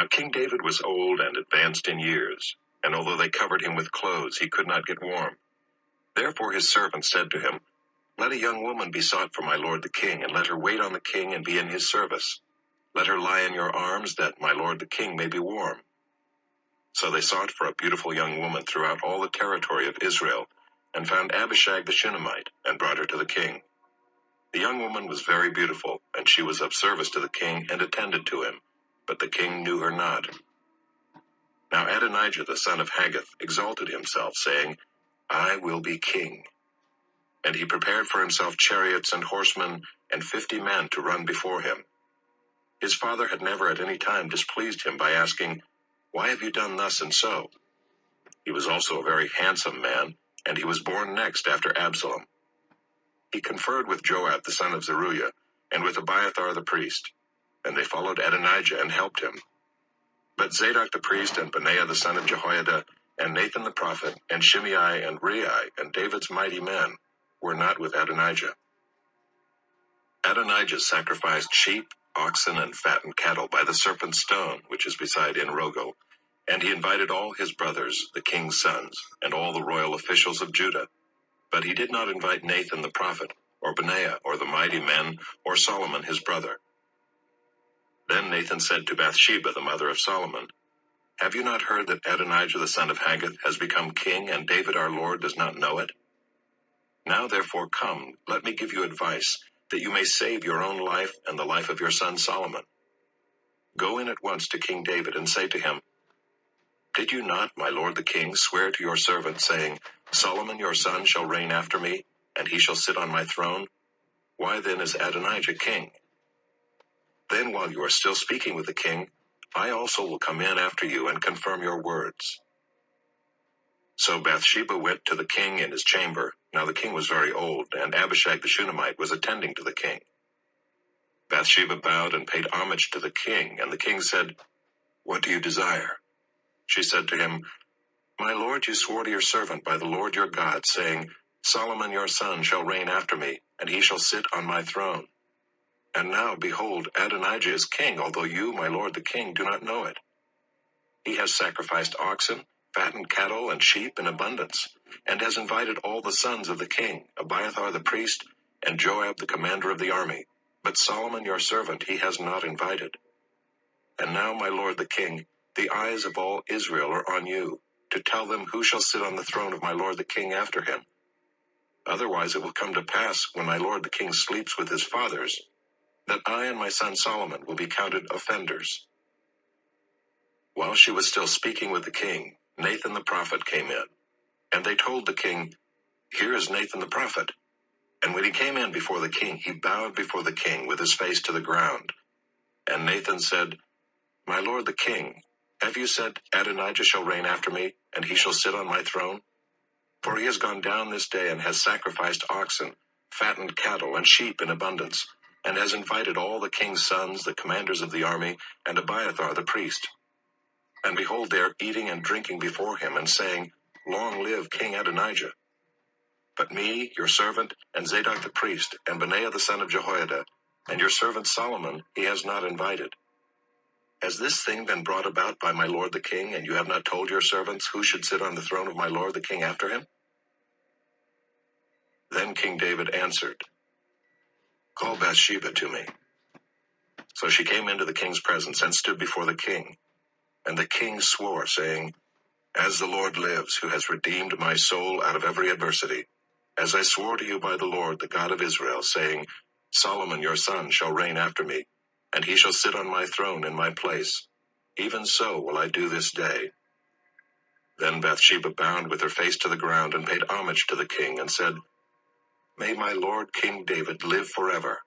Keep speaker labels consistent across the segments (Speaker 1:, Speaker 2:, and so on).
Speaker 1: Now King David was old and advanced in years, and although they covered him with clothes, he could not get warm. Therefore his servant said to him, Let a young woman be sought for my lord the king, and let her wait on the king and be in his service. Let her lie in your arms, that my lord the king may be warm. So they sought for a beautiful young woman throughout all the territory of Israel, and found Abishag the Shunammite, and brought her to the king. The young woman was very beautiful, and she was of service to the king and attended to him, but the king knew her not. Now Adonijah the son of Haggith exalted himself, saying, I will be king. And he prepared for himself chariots and horsemen, and 50 men to run before him. His father had never at any time displeased him by asking, Why have you done thus and so? He was also a very handsome man, and he was born next after Absalom. He conferred with Joab the son of Zeruiah, and with Abiathar the priest, and they followed Adonijah and helped him. But Zadok the priest, and Benaiah the son of Jehoiada, and Nathan the prophet, and Shimei and Rei, and David's mighty men, were not with Adonijah. Adonijah sacrificed sheep, oxen, and fattened cattle by the serpent stone, which is beside En-Rogel, and he invited all his brothers, the king's sons, and all the royal officials of Judah. But he did not invite Nathan the prophet, or Benaiah, or the mighty men, or Solomon his brother. Then Nathan said to Bathsheba, the mother of Solomon, Have you not heard that Adonijah the son of Haggith has become king, and David our Lord does not know it? Now therefore come, let me give you advice, that you may save your own life and the life of your son Solomon. Go in at once to King David and say to him, Did you not, my lord the king, swear to your servant, saying, Solomon your son shall reign after me, and he shall sit on my throne? Why then is Adonijah king? Then while you are still speaking with the king, I also will come in after you and confirm your words. So Bathsheba went to the king in his chamber. Now the king was very old, and Abishag the Shunammite was attending to the king. Bathsheba bowed and paid homage to the king, and the king said, What do you desire? She said to him, My lord, you swore to your servant by the Lord your God, saying, Solomon your son shall reign after me, and he shall sit on my throne. And now, behold, Adonijah is king, although you, my lord the king, do not know it. He has sacrificed oxen, fattened cattle, and sheep in abundance, and has invited all the sons of the king, Abiathar the priest, and Joab the commander of the army. But Solomon your servant he has not invited. And now, my lord the king, the eyes of all Israel are on you, to tell them who shall sit on the throne of my lord the king after him. Otherwise it will come to pass, when my lord the king sleeps with his fathers, that I and my son Solomon will be counted offenders. While she was still speaking with the king, Nathan the prophet came in, and they told the king, Here is Nathan the prophet. And when he came in before the king, he bowed before the king with his face to the ground. And Nathan said, My lord the king, have you said, Adonijah shall reign after me, and he shall sit on my throne? For he has gone down this day and has sacrificed oxen, fattened cattle, and sheep in abundance, and has invited all the king's sons, the commanders of the army, and Abiathar the priest. And behold, they are eating and drinking before him, and saying, Long live King Adonijah. But me, your servant, and Zadok the priest, and Benaiah the son of Jehoiada, and your servant Solomon, he has not invited. Has this thing been brought about by my lord the king, and you have not told your servants who should sit on the throne of my lord the king after him? Then King David answered, Call Bathsheba to me. So she came into the king's presence and stood before the king. And the king swore, saying, As the Lord lives, who has redeemed my soul out of every adversity, as I swore to you by the Lord, the God of Israel, saying, Solomon your son shall reign after me, and he shall sit on my throne in my place. Even so will I do this day. Then Bathsheba bowed with her face to the ground and paid homage to the king, and said, May my lord King David live forever.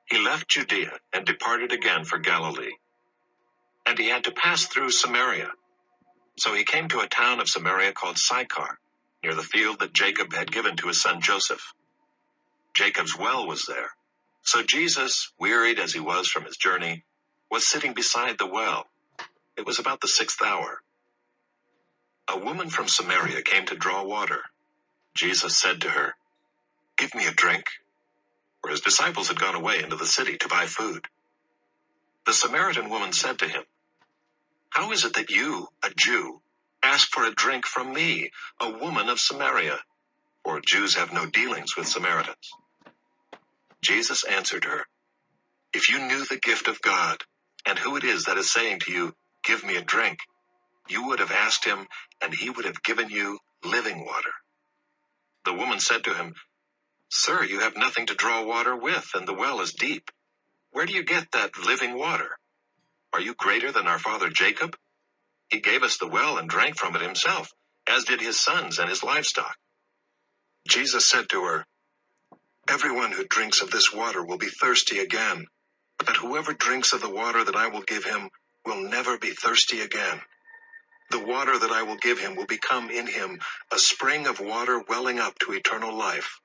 Speaker 1: He left Judea and departed again for Galilee. And he had to pass through Samaria. So he came to a town of Samaria called Sychar, near the field that Jacob had given to his son Joseph. Jacob's well was there. So Jesus, wearied as he was from his journey, was sitting beside the well. It was about the 6th hour. A woman from Samaria came to draw water. Jesus said to her, "Give me a drink," for his disciples had gone away into the city to buy food. The Samaritan woman said to him, "How is it that you, a Jew, ask for a drink from me, a woman of Samaria? For Jews have no dealings with Samaritans." Jesus answered her, "If you knew the gift of God, and who it is that is saying to you, 'Give me a drink,' you would have asked him, and he would have given you living water." The woman said to him, "Sir, you have nothing to draw water with, and the well is deep. Where do you get that living water? Are you greater than our father Jacob? He gave us the well and drank from it himself, as did his sons and his livestock." Jesus said to her, "Everyone who drinks of this water will be thirsty again, but whoever drinks of the water that I will give him will never be thirsty again. The water that I will give him will become in him a spring of water welling up to eternal life."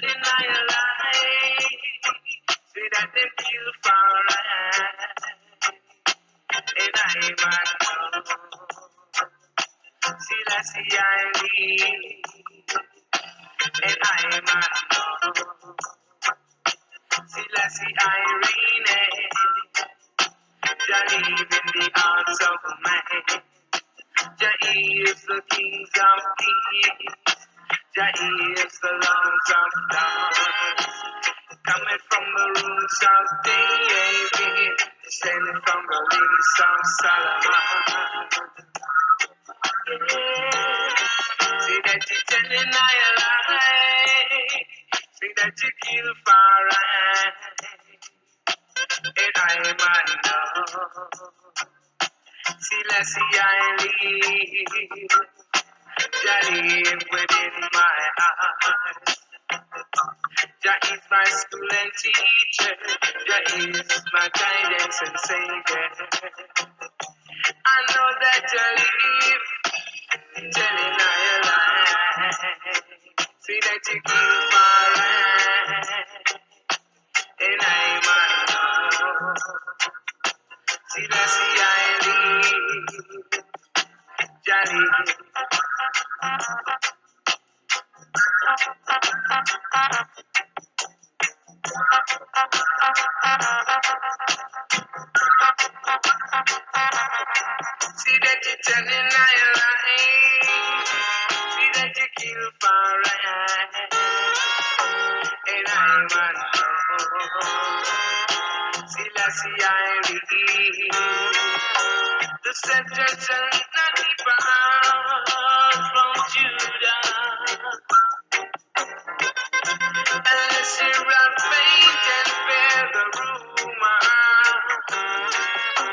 Speaker 1: Deny a lie, say that them kill for right, and I man know, Selassie I lead, and I man know, Selassie I reign, Jah live in the hearts of man, Jah is the kings of kings, Jah is the lords of lords. Coming from the roots of David, descending from the lineage of Solomon. Yeah. Say that you telling I a lie. Say that you kill for right. And I man know. Selassie I live. Jah live within my heart. Jah is my school and teacher. Jah is my guidance and savior. I know that Jah live, telling I a lie. See that you kill for right, and I man know. See that see I live, Jah live. See that you telling I a lie. See that you kill for right, and I man know. See that see I live. The scepter shall not depart from Judah, unless you're of faith and bear the rumor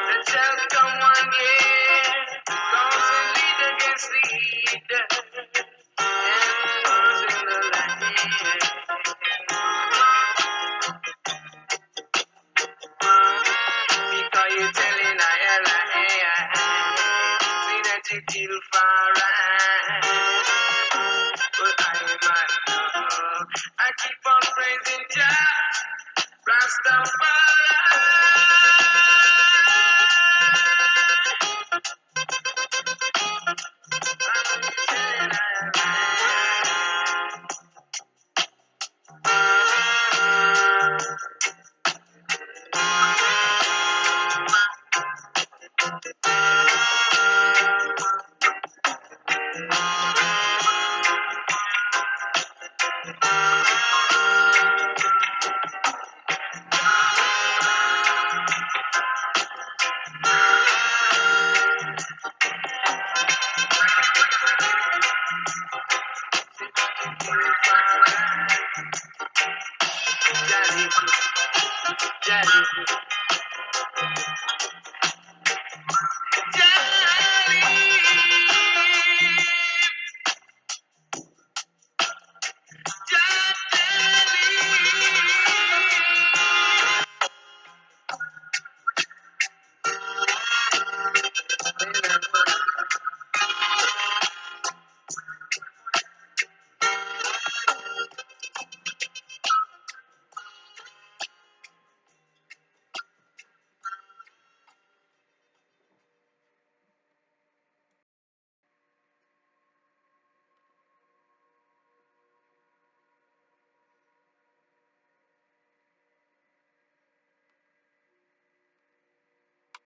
Speaker 1: that shall come one year, cause a lead against leader, and wars in the land. Because you're telling I a lie, see that you kill for right, but I man know. I keep on praising Jah, RASTAFARI. Jah live.